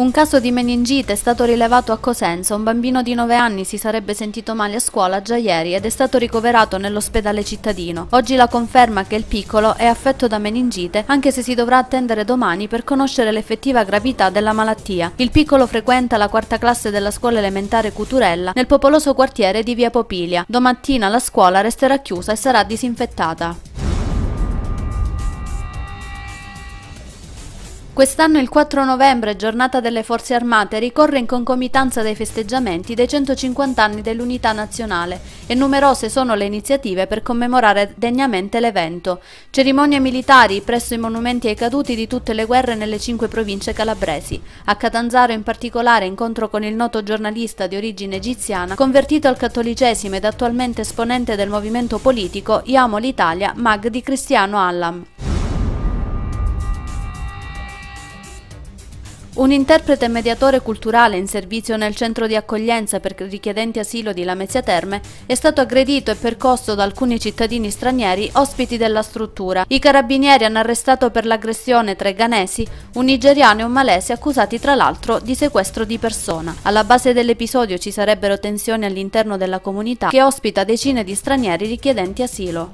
Un caso di meningite è stato rilevato a Cosenza. Un bambino di 9 anni si sarebbe sentito male a scuola già ieri ed è stato ricoverato nell'ospedale cittadino. Oggi la conferma che il piccolo è affetto da meningite, anche se si dovrà attendere domani per conoscere l'effettiva gravità della malattia. Il piccolo frequenta la quarta classe della scuola elementare Cuturella nel popoloso quartiere di via Popilia. Domattina la scuola resterà chiusa e sarà disinfettata. Quest'anno il 4 novembre, giornata delle Forze Armate, ricorre in concomitanza dei festeggiamenti dei 150 anni dell'Unità Nazionale e numerose sono le iniziative per commemorare degnamente l'evento. Cerimonie militari presso i monumenti ai caduti di tutte le guerre nelle 5 province calabresi. A Catanzaro in particolare incontro con il noto giornalista di origine egiziana, convertito al cattolicesimo ed attualmente esponente del movimento politico Io Amo l'Italia, Mag di Cristiano Allam. Un interprete e mediatore culturale in servizio nel centro di accoglienza per richiedenti asilo di Lamezia Terme è stato aggredito e percosso da alcuni cittadini stranieri ospiti della struttura. I carabinieri hanno arrestato per l'aggressione 3 ghanesi, un nigeriano e un malese accusati tra l'altro di sequestro di persona. Alla base dell'episodio ci sarebbero tensioni all'interno della comunità che ospita decine di stranieri richiedenti asilo.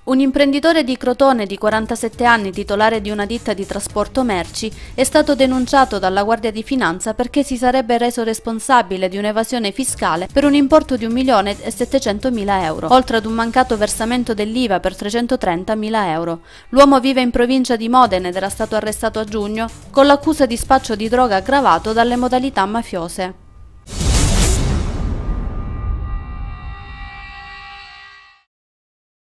Un imprenditore di Crotone di 47 anni, titolare di una ditta di trasporto merci, è stato denunciato dalla Guardia di Finanza perché si sarebbe reso responsabile di un'evasione fiscale per un importo di 1.700.000 euro, oltre ad un mancato versamento dell'IVA per 330.000 euro. L'uomo vive in provincia di Modena ed era stato arrestato a giugno con l'accusa di spaccio di droga aggravato dalle modalità mafiose.